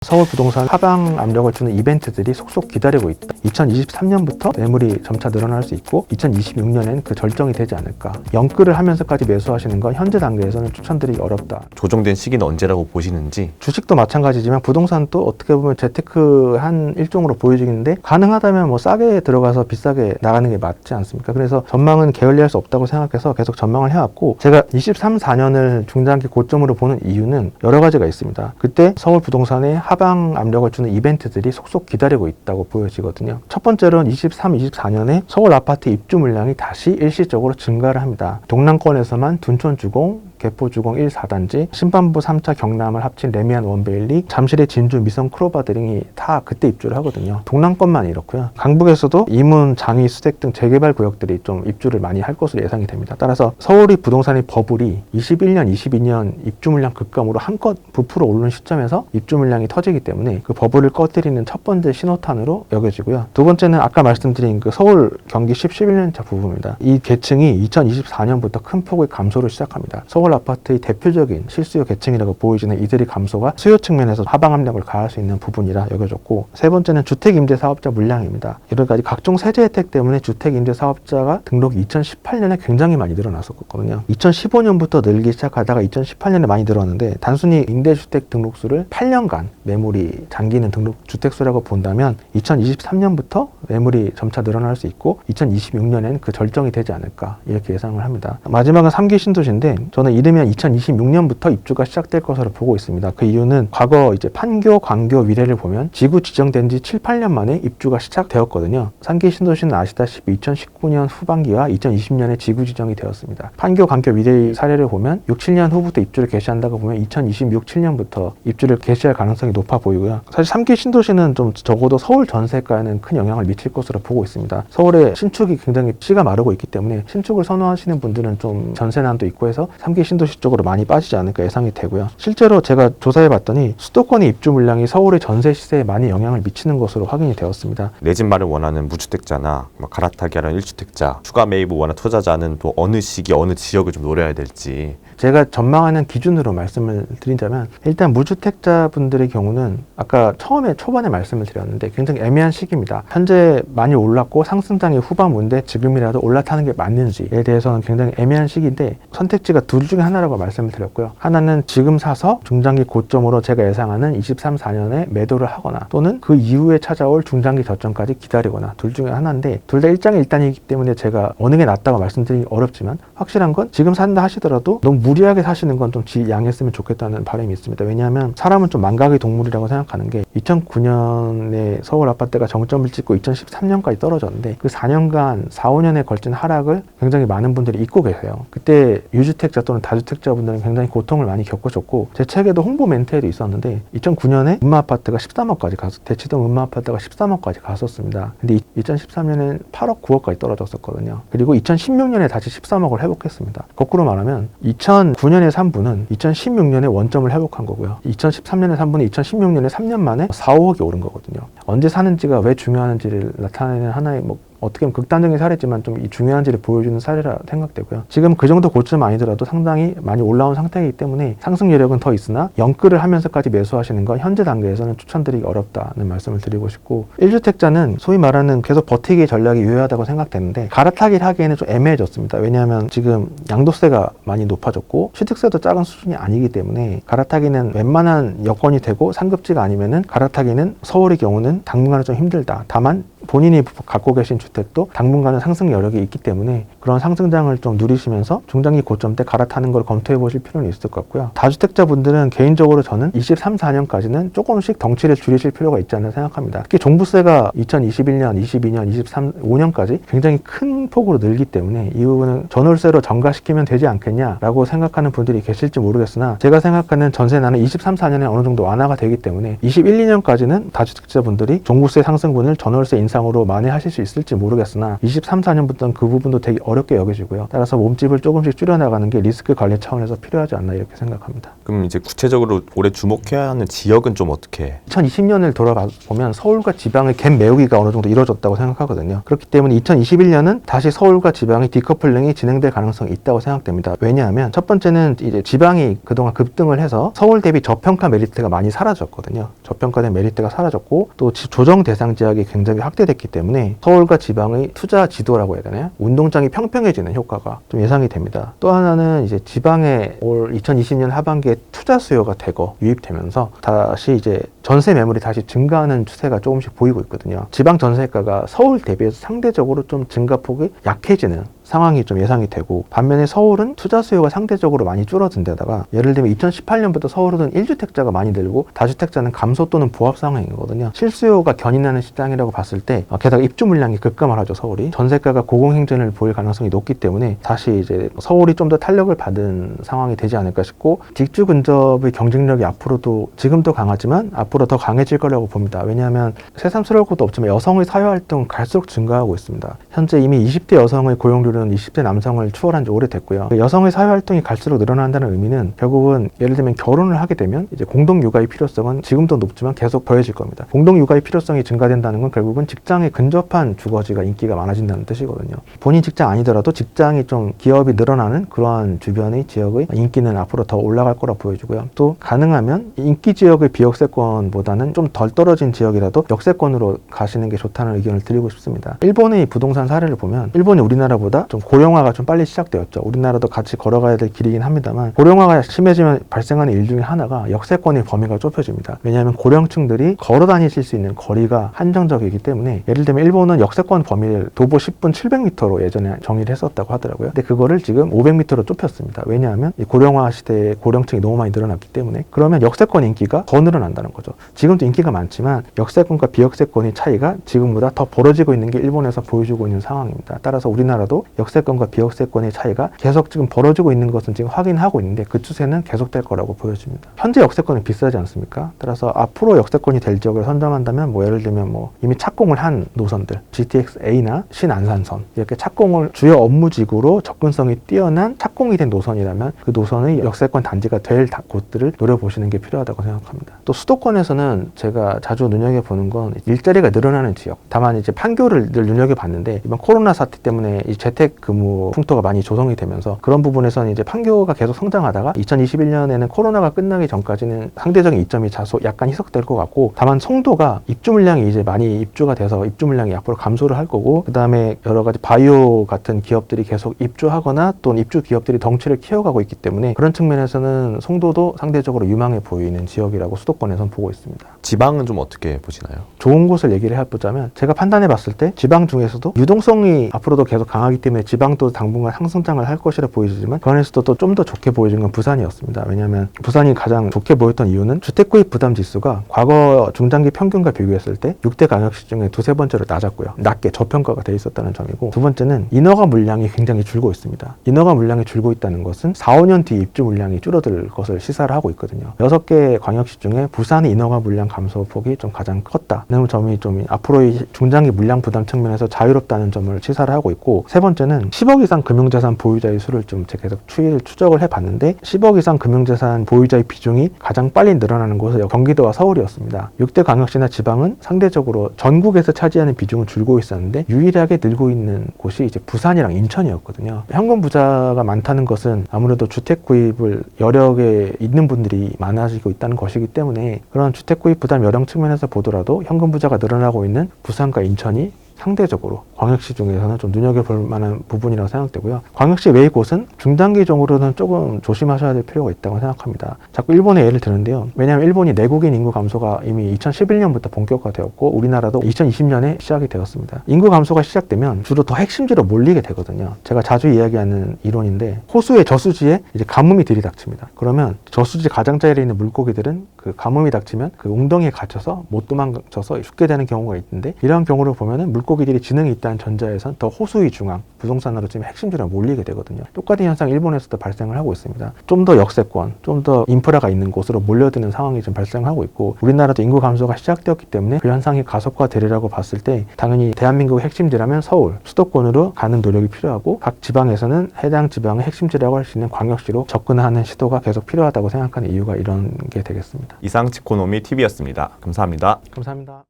서울 부동산 하방 압력을 주는 이벤트들이 속속 기다리고 있다. 2023년부터 매물이 점차 늘어날 수 있고 2026년에는 그 절정이 되지 않을까. 연끌을 하면서까지 매수하시는 건 현재 단계에서는 추천드리기 어렵다. 조정된 시기는 언제라고 보시는지? 주식도 마찬가지지만 부동산도 어떻게 보면 재테크 한 일종으로 보여지는데 가능하다면 뭐 싸게 들어가서 비싸게 나가는 게 맞지 않습니까? 그래서 전망은 게을리할 수 없다고 생각해서 계속 전망을 해왔고, 제가 23, 4년을 중장기 고점으로 보는 이유는 여러 가지가 있습니다. 그때 서울 부동산의 하방 압력을 주는 이벤트들이 속속 기다리고 있다고 보여지거든요. 첫 번째로는 23, 24년에 서울 아파트 입주 물량이 다시 일시적으로 증가를 합니다. 동남권에서만 둔촌주공, 개포주공 1, 4단지, 신반부 3차 경남을 합친 레미안 원베일리, 잠실의 진주, 미성, 크로바 등이 다 그때 입주를 하거든요. 동남권만 이렇고요. 강북에서도 이문, 장위, 수택 등 재개발 구역들이 좀 입주를 많이 할 것으로 예상이 됩니다. 따라서 서울의 부동산의 버블이 21년, 22년 입주 물량 급감으로 한껏 부풀어 오르는 시점에서 입주 물량이 터지기 때문에 그 버블을 꺼뜨리는 첫 번째 신호탄으로 여겨지고요. 두 번째는 아까 말씀드린 그 서울, 경기 10, 11년차 부분입니다. 이 계층이 2024년부터 큰 폭의 감소를 시작합니다. 서울 아파트의 대표적인 실수요 계층이라고 보여지는 이들의 감소가 수요 측면에서 하방 압력을 가할 수 있는 부분이라 여겨졌고, 세 번째는 주택임대사업자 물량입니다. 이런까지 각종 세제 혜택 때문에 주택임대사업자가 등록이 2018년에 굉장히 많이 늘어났었거든요. 2015년부터 늘기 시작하다가 2018년에 많이 늘었는데, 단순히 임대주택 등록수를 8년간 매물이 잠기는 등록 주택수라고 본다면 2023년부터 매물이 점차 늘어날 수 있고 2026년에는 그 절정이 되지 않을까, 이렇게 예상을 합니다. 마지막은 3기 신도시인데, 저는 이르면 2026년부터 입주가 시작될 것으로 보고 있습니다. 그 이유는 과거 이제 판교, 광교, 위례를 보면 지구 지정된 지 7, 8년 만에 입주가 시작되었거든요. 3기 신도시는 아시다시피 2019년 후반기와 2020년에 지구 지정이 되었습니다. 판교, 광교, 위례의 사례를 보면 6, 7년 후부터 입주를 개시한다고 보면 2026, 7년부터 입주를 개시할 가능성이 높아 보이고요. 사실 3기 신도시는 좀 적어도 서울 전세가에는 큰 영향을 미칠 것으로 보고 있습니다. 서울의 신축이 굉장히 씨가 마르고 있기 때문에 신축을 선호하시는 분들은 좀 전세난도 있고 해서 3기 신도시 쪽으로 많이 빠지지 않을까 예상이 되고요. 실제로 제가 조사해 봤더니 수도권의 입주 물량이 서울의 전세 시세에 많이 영향을 미치는 것으로 확인이 되었습니다. 내 집 마련 원하는 무주택자나 갈아타기 하는 1주택자, 추가 매입을 원하는 투자자는 또 어느 시기, 어느 지역을 좀 노려야 될지. 제가 전망하는 기준으로 말씀을 드리자면, 일단 무주택자분들의 경우는 아까 초반에 말씀을 드렸는데 굉장히 애매한 시기입니다. 현재 많이 올랐고 상승장의 후반부인데 지금이라도 올라타는 게 맞는지에 대해서는 굉장히 애매한 시기인데, 선택지가 둘 중에 하나라고 말씀을 드렸고요. 하나는 지금 사서 중장기 고점으로 제가 예상하는 23, 4년에 매도를 하거나, 또는 그 이후에 찾아올 중장기 저점까지 기다리거나, 둘 중에 하나인데 둘 다 일장일단이기 때문에 제가 어느 게 낫다고 말씀드리기 어렵지만, 확실한 건 지금 산다 하시더라도 너무 무리하게 사시는 건 좀 지양했으면 좋겠다는 바람이 있습니다. 왜냐하면 사람은 좀 망각의 동물이라고 생각하는 게, 2009년에 서울 아파트가 정점을 찍고 2013년까지 떨어졌는데 그 4년간 4, 5년에 걸친 하락을 굉장히 많은 분들이 잊고 계세요. 그때 유주택자 또는 다주택자분들은 굉장히 고통을 많이 겪으셨고, 제 책에도 홍보 멘트에도 있었는데 2009년에 음마아파트가 13억까지 대치동 음마아파트가 13억까지 갔었습니다. 근데 2013년엔 8억, 9억까지 떨어졌었거든요. 그리고 2016년에 다시 13억을 회복했습니다. 거꾸로 말하면 2009년에 산 분은 2016년에 원점을 회복한 거고요. 2013년에 산 분은 2016년에 3년 만에 4, 5억이 오른 거거든요. 언제 사는지가 왜 중요한지를 나타내는 하나의 어떻게 보면 극단적인 사례지만 좀 이 중요한지를 보여주는 사례라 생각되고요. 지금 그 정도 고점 아니더라도 상당히 많이 올라온 상태이기 때문에 상승 여력은 더 있으나 연끌을 하면서까지 매수하시는 건 현재 단계에서는 추천드리기 어렵다는 말씀을 드리고 싶고, 1주택자는 소위 말하는 계속 버티기 전략이 유효하다고 생각되는데 갈아타기를 하기에는 좀 애매해졌습니다. 왜냐하면 지금 양도세가 많이 높아졌고 취득세도 작은 수준이 아니기 때문에 갈아타기는 웬만한 여건이 되고 상급지가 아니면은 갈아타기는 서울의 경우는 당분간은 좀 힘들다. 다만 본인이 갖고 계신 주택도 당분간은 상승 여력이 있기 때문에 그런 상승장을 좀 누리시면서 중장기 고점 때 갈아타는 걸 검토해 보실 필요는 있을 것 같고요. 다주택자분들은 개인적으로 저는 23, 4년까지는 조금씩 덩치를 줄이실 필요가 있지 않나 생각합니다. 특히 종부세가 2021년, 22년, 23, 5년까지 굉장히 큰 폭으로 늘기 때문에 이 부분은 전월세로 전가시키면 되지 않겠냐라고 생각하는 분들이 계실지 모르겠으나, 제가 생각하는 전세난은 23, 4년에 어느 정도 완화가 되기 때문에 21, 2년까지는 다주택자분들이 종부세 상승분을 전월세 인상 이상으로 만회하실 수 있을지 모르겠으나 23, 4년부터는 그 부분도 되게 어렵게 여겨지고요. 따라서 몸집을 조금씩 줄여나가는 게 리스크 관리 차원에서 필요하지 않나 이렇게 생각합니다. 그럼 이제 구체적으로 올해 주목해야 하는 지역은 좀 어떻게? 2020년을 돌아보면 서울과 지방의 갭 메우기가 어느 정도 이루어졌다고 생각하거든요. 그렇기 때문에 2021년은 다시 서울과 지방의 디커플링이 진행될 가능성이 있다고 생각됩니다. 왜냐하면 첫 번째는 이제 지방이 그동안 급등을 해서 서울 대비 저평가 메리트가 많이 사라졌거든요. 저평가된 메리트가 사라졌고 또 조정 대상 지역이 굉장히 확대됐기 때문에 서울과 지방의 투자 지도라고 해야 되나요? 운동장이 평평해지는 효과가 좀 예상이 됩니다. 또 하나는 이제 지방에 올 2020년 하반기에 투자 수요가 대거 유입되면서 다시 이제 전세 매물이 다시 증가하는 추세가 조금씩 보이고 있거든요. 지방 전세가가 서울 대비해서 상대적으로 좀 증가폭이 약해지는 상황이 좀 예상이 되고, 반면에 서울은 투자 수요가 상대적으로 많이 줄어든 데다가 예를 들면 2018년부터 서울은 1주택자가 많이 늘고 다주택자는 감소 또는 부합 상황이거든요. 실수요가 견인하는 시장이라고 봤을 때 게다가 입주 물량이 급감을 하죠. 서울이 전세가가 고공행진을 보일 가능성이 높기 때문에 다시 이제 서울이 좀 더 탄력을 받은 상황이 되지 않을까 싶고, 직주 근접의 경쟁력이 앞으로도 지금도 강하지만 앞으로 더 강해질 거라고 봅니다. 왜냐하면 새삼스러울 것도 없지만 여성의 사회활동은 갈수록 증가하고 있습니다. 현재 이미 20대 여성의 고용률은 20대 남성을 추월한 지 오래됐고요. 여성의 사회활동이 갈수록 늘어난다는 의미는 결국은 예를 들면 결혼을 하게 되면 이제 공동육아의 필요성은 지금도 높지만 계속 더해질 겁니다. 공동육아의 필요성이 증가된다는 건 결국은 직장에 근접한 주거지가 인기가 많아진다는 뜻이거든요. 본인 직장 아니더라도 직장이 좀 기업이 늘어나는 그러한 주변의 지역의 인기는 앞으로 더 올라갈 거라 보여지고요. 또 가능하면 인기 지역의 비역세권보다는 좀 덜 떨어진 지역이라도 역세권으로 가시는 게 좋다는 의견을 드리고 싶습니다. 일본의 부동산 사례를 보면 일본이 우리나라보다 좀 고령화가 좀 빨리 시작되었죠. 우리나라도 같이 걸어가야 될 길이긴 합니다만 고령화가 심해지면 발생하는 일 중에 하나가 역세권의 범위가 좁혀집니다. 왜냐하면 고령층들이 걸어 다니실 수 있는 거리가 한정적이기 때문에, 예를 들면 일본은 역세권 범위를 도보 10분 700m로 예전에 정의를 했었다고 하더라고요. 근데 그거를 지금 500m로 좁혔습니다. 왜냐하면 이 고령화 시대에 고령층이 너무 많이 늘어났기 때문에. 그러면 역세권 인기가 더 늘어난다는 거죠. 지금도 인기가 많지만 역세권과 비역세권의 차이가 지금보다 더 벌어지고 있는 게 일본에서 보여주고 있는 상황입니다. 따라서 우리나라도 역세권과 비역세권의 차이가 계속 지금 벌어지고 있는 것은 지금 확인하고 있는데 그 추세는 계속될 거라고 보여집니다. 현재 역세권은 비싸지 않습니까? 따라서 앞으로 역세권이 될 지역을 선정한다면 예를 들면 이미 착공을 한 노선들, GTX-A나 신안산선 이렇게 착공을 주요 업무지구로 접근성이 뛰어난 착공이 된 노선이라면 그 노선의 역세권 단지가 될 곳들을 노려보시는 게 필요하다고 생각합니다. 또 수도권에서는 제가 자주 눈여겨보는 건 일자리가 늘어나는 지역, 다만 이제 판교를 늘 눈여겨봤는데 이번 코로나 사태 때문에 이 재택근무 풍토가 많이 조성이 되면서 그런 부분에서는 이제 판교가 계속 성장하다가 2021년에는 코로나가 끝나기 전까지는 상대적인 이점이 약간 희석될 것 같고, 다만 송도가 입주 물량이 이제 많이 입주가 돼서 입주 물량이 앞으로 감소를 할 거고, 그 다음에 여러 가지 바이오 같은 기업들이 계속 입주하거나 또는 입주 기업들이 덩치를 키워가고 있기 때문에 그런 측면에서는 송도도 상대적으로 유망해 보이는 지역이라고 수도권에서는 보고 있습니다. 지방은 좀 어떻게 보시나요? 좋은 곳을 얘기를 해보자면 제가 판단해 봤을 때 지방 중에서도 유동성이 앞으로도 계속 강하기 때문에 지방도 당분간 상승장을 할 것이라 보이지만 그 안에서도 또 좀 더 좋게 보여진 건 부산이었습니다. 왜냐하면 부산이 가장 좋게 보였던 이유는 주택구입 부담 지수가 과거 중장기 평균과 비교했을 때 6대 광역시 중에 두세 번째로 낮았고요. 낮게 저평가가 돼 있었다는 점이고, 두 번째는 인허가 물량이 굉장히 줄고 있습니다. 인허가 물량이 줄고 있다는 것은 4, 5년 뒤 입주 물량이 줄어들 것을 시사를 하고 있거든요. 6개 광역시 중에 부산의 인허가 물량 감소폭이 좀 가장 컸다는 점이 좀 앞으로의 중장기 물량 부담 측면에서 자유롭다는 점을 시사를 하고 있고, 세 번째는 10억 이상 금융자산 보유자의 수를 좀 계속 추적을 해봤는데 10억 이상 금융자산 보유자의 비중이 가장 빨리 늘어나는 곳은 경기도와 서울이었습니다. 6대 광역시나 지방은 상대적으로 전국에서 차지하는 비중은 줄고 있었는데 유일하게 늘고 있는 곳이 이제 부산이랑 인천이었거든요. 현금 부자가 많다는 것은 아무래도 주택 구입을 여력에 있는 분들이 많아지고 있다는 것이기 때문에 그런 주택 구입 부담 여력 측면에서 보더라도 현금 부자가 늘어나고 있는 부산과 인천이 상대적으로 광역시 중에서는 좀 눈여겨볼 만한 부분이라고 생각되고요. 광역시 외의 곳은 중단기적으로는 조금 조심하셔야 될 필요가 있다고 생각합니다. 자꾸 일본의 예를 드는데요. 왜냐하면 일본이 내국인 인구 감소가 이미 2011년부터 본격화되었고 우리나라도 2020년에 시작이 되었습니다. 인구 감소가 시작되면 주로 더 핵심지로 몰리게 되거든요. 제가 자주 이야기하는 이론인데 호수의 저수지에 이제 가뭄이 들이닥칩니다. 그러면 저수지 가장자리에 있는 물고기들은 그 가뭄이 닥치면 그 웅덩이에 갇혀서 못 도망쳐서 죽게 되는 경우가 있는데, 이런 경우를 보면은 물고기들이 지능이 있다는 전자에선 더 호수의 중앙, 부동산으로 지금 핵심지로 몰리게 되거든요. 똑같은 현상이 일본에서도 발생을 하고 있습니다. 좀 더 역세권, 좀 더 인프라가 있는 곳으로 몰려드는 상황이 지금 발생하고 있고, 우리나라도 인구 감소가 시작되었기 때문에 그 현상이 가속화되리라고 봤을 때 당연히 대한민국의 핵심지라면 서울, 수도권으로 가는 노력이 필요하고, 각 지방에서는 해당 지방의 핵심지라고 할 수 있는 광역시로 접근하는 시도가 계속 필요하다고 생각하는 이유가 이런 게 되겠습니다. 이상 치코노미 TV였습니다. 감사합니다. 감사합니다.